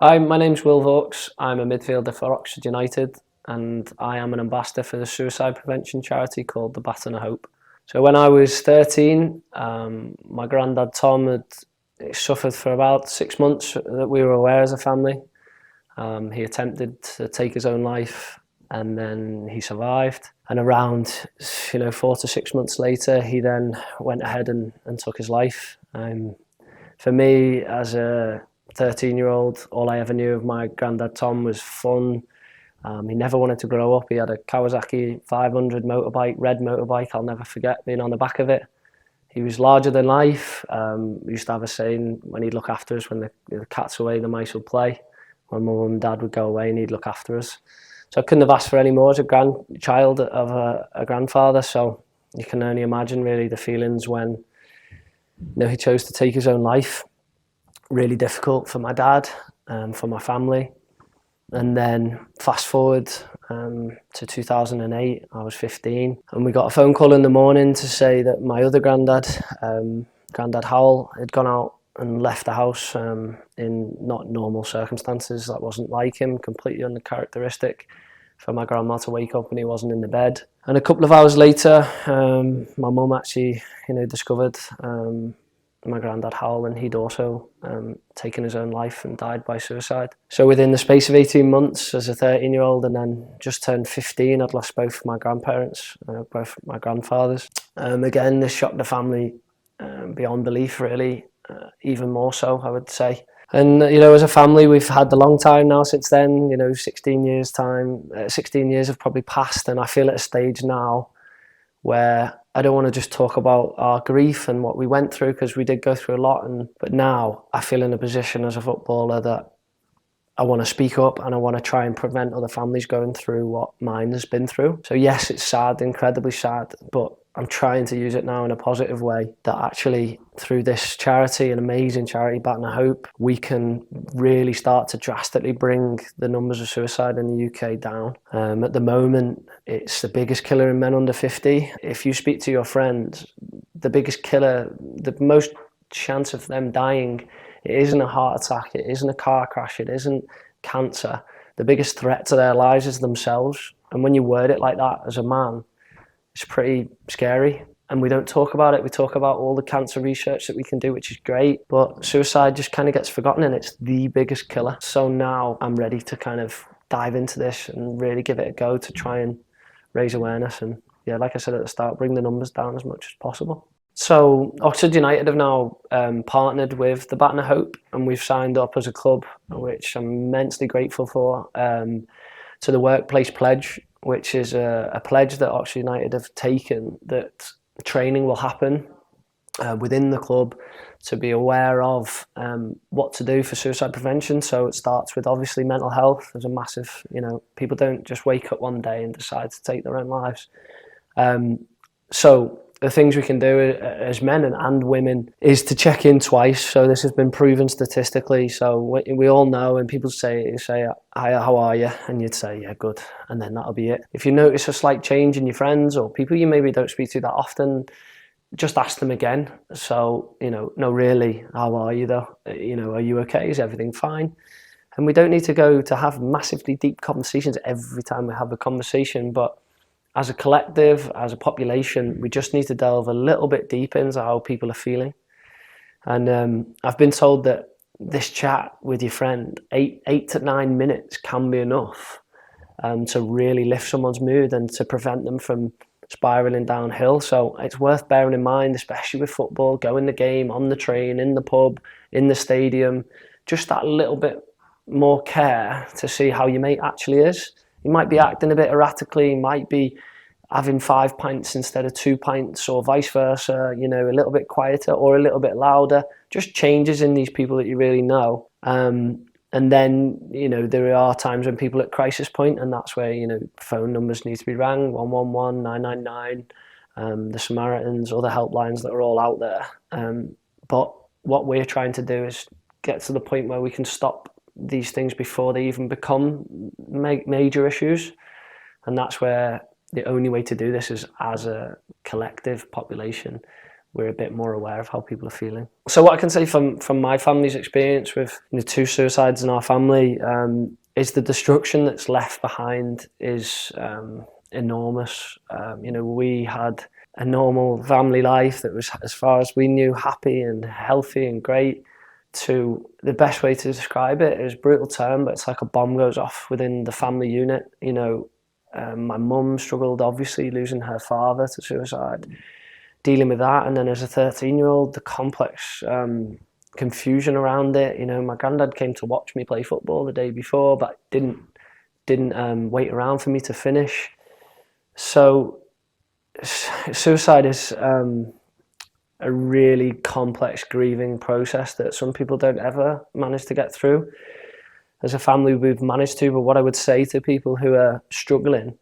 Hi, my name's Will Vaulks. I'm a midfielder for Oxford United and I am an ambassador for the suicide prevention charity called the Baton of Hope. So when I was 13, my granddad Tom had suffered for about 6 months that we were aware as a family. He attempted to take his own life and then he survived. And around 4 to 6 months later, he then went ahead and took his life. For me, as a 13-year-old, all I ever knew of my granddad Tom was fun. He never wanted to grow up. He had a Kawasaki 500 motorbike, red motorbike. I'll never forget being on the back of it. He was larger than life. We used to have a saying when he'd look after us, when the cat's away, the mice will play. When my mum and dad would go away and he'd look after us. So I couldn't have asked for any more as a grandchild of a grandfather. So you can only imagine really the feelings when he chose to take his own life. Really difficult for my dad and for my family. And then fast forward to 2008, I was 15, and we got a phone call in the morning to say that my other granddad, Granddad Howell, had gone out and left the house in not normal circumstances. That wasn't like him, completely uncharacteristic for my grandma to wake up and he wasn't in the bed. And a couple of hours later, my mum actually discovered my granddad Howell, and he'd also taken his own life and died by suicide. So within the space of 18 months as a 13-year-old and then just turned 15, I'd lost both my grandparents, both my grandfathers. Again, this shocked the family beyond belief, really, even more so, I would say. And as a family, we've had a long time now since then. 16 years have probably passed, and I feel at a stage now where I don't want to just talk about our grief and what we went through, because we did go through a lot. But now I feel in a position as a footballer that I want to speak up and I want to try and prevent other families going through what mine has been through. So yes, it's sad, incredibly sad, but I'm trying to use it now in a positive way, that actually through this charity, an amazing charity, Baton of Hope, we can really start to drastically bring the numbers of suicide in the UK down. At the moment, it's the biggest killer in men under 50. If you speak to your friends, the biggest killer, the most chance of them dying, it isn't a heart attack, it isn't a car crash, it isn't cancer. The biggest threat to their lives is themselves. And when you word it like that as a man, it's pretty scary, and we don't talk about it. We talk about all the cancer research that we can do, which is great, but suicide just kind of gets forgotten, and it's the biggest killer. So now I'm ready to kind of dive into this and really give it a go to try and raise awareness and, yeah, like I said at the start, bring the numbers down as much as possible. So Oxford United have now partnered with the Baton of Hope, and we've signed up as a club, which I'm immensely grateful for, to the Workplace Pledge, which is a pledge that Oxford United have taken, that training will happen within the club to be aware of what to do for suicide prevention. So it starts with obviously mental health. There's a massive, people don't just wake up one day and decide to take their own lives. So the things we can do as men and women is to check in twice. So this has been proven statistically. So we all know, and people say, hi, how are you? And you'd say, yeah, good. And then that'll be it. If you notice a slight change in your friends or people you maybe don't speak to that often, just ask them again. So, no, really, how are you though? Are you okay? Is everything fine? And we don't need to go to have massively deep conversations every time we have a conversation, but as a collective, as a population, we just need to delve a little bit deep into how people are feeling. And I've been told that this chat with your friend, 8 to 9 minutes can be enough to really lift someone's mood and to prevent them from spiraling downhill. So it's worth bearing in mind, especially with football, going the game, on the train, in the pub, in the stadium, just that little bit more care to see how your mate actually is. You might be acting a bit erratically, you might be having 5 pints instead of 2 pints, or vice versa, a little bit quieter or a little bit louder, just changes in these people that you really know. And then, there are times when people at crisis point, and that's where, phone numbers need to be rang, 111, 999, the Samaritans, other helplines that are all out there. But what we're trying to do is get to the point where we can stop these things before they even become major issues. And that's where the only way to do this is as a collective population. we're a bit more aware of how people are feeling. So what I can say from my family's experience with two suicides in our family is the destruction that's left behind is enormous. We had a normal family life that was, as far as we knew, happy and healthy and great. To the best way to describe it is a brutal term, but it's like a bomb goes off within the family unit. My mum struggled, obviously, losing her father to suicide, dealing with that, and then as a 13-year-old, the complex confusion around it. My granddad came to watch me play football the day before, but didn't wait around for me to finish. So suicide is a really complex grieving process that some people don't ever manage to get through. As a family, we've managed to, but what I would say to people who are struggling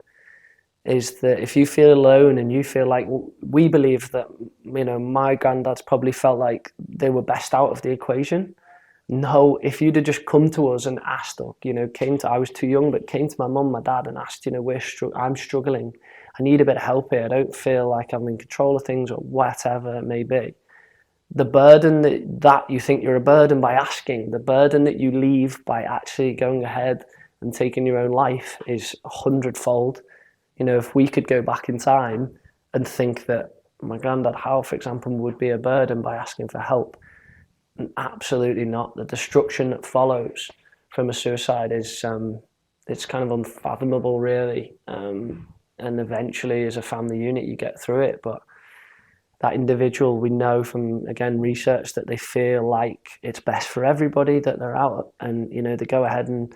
is that if you feel alone and you feel like, we believe that, my granddad's probably felt like they were best out of the equation. No, if you'd have just come to us and asked, I was too young, but came to my mum, my dad and asked, I'm struggling. I need a bit of help here. I don't feel like I'm in control of things or whatever it may be. The burden that you think you're a burden by asking, the burden that you leave by actually going ahead and taking your own life is 100-fold. If we could go back in time and think that my granddad Hal, for example, would be a burden by asking for help, absolutely not. The destruction that follows from a suicide is it's kind of unfathomable, really. And eventually, as a family unit, you get through it. But that individual, we know from, again, research that they feel like it's best for everybody that they're out and, they go ahead and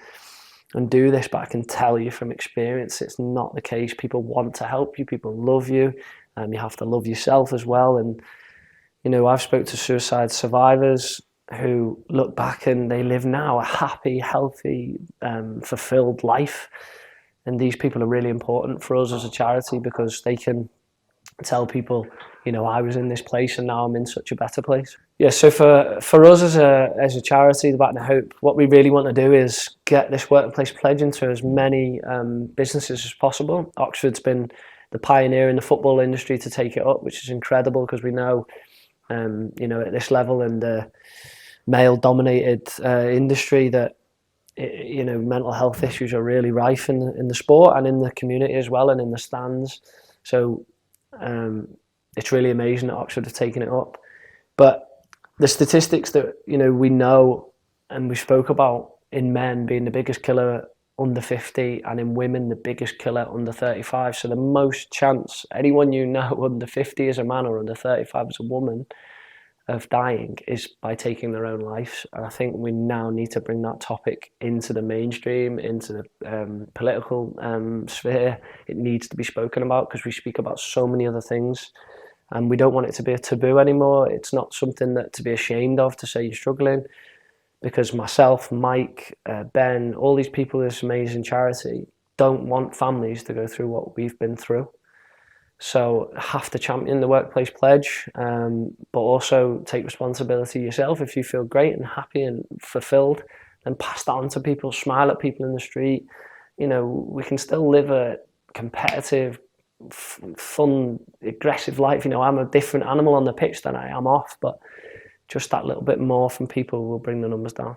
do this. But I can tell you from experience, it's not the case. People want to help you. People love you. You have to love yourself as well. And, I've spoke to suicide survivors who look back and they live now a happy, healthy, fulfilled life. And these people are really important for us as a charity because they can tell people, I was in this place and now I'm in such a better place. Yeah, so for us as a charity, the Baton of Hope, what we really want to do is get this workplace pledge into as many businesses as possible. Oxford's been the pioneer in the football industry to take it up, which is incredible because we know, at this level in the male-dominated industry that, mental health issues are really rife in the sport and in the community as well and in the stands. So it's really amazing that Oxford have taken it up. But the statistics that, we know and we spoke about in men being the biggest killer under 50 and in women the biggest killer under 35. So the most chance anyone under 50 as a man or under 35 as a woman of dying is by taking their own lives. And I think we now need to bring that topic into the mainstream, into the political sphere. It needs to be spoken about because we speak about so many other things and we don't want it to be a taboo anymore. It's not something that to be ashamed of to say you're struggling, because myself, Mike, Ben, all these people in this amazing charity don't want families to go through what we've been through. So have to champion the workplace pledge, but also take responsibility yourself. If you feel great and happy and fulfilled, then pass that on to people, smile at people in the street. We can still live a competitive, fun, aggressive life. I'm a different animal on the pitch than I am off, but just that little bit more from people will bring the numbers down.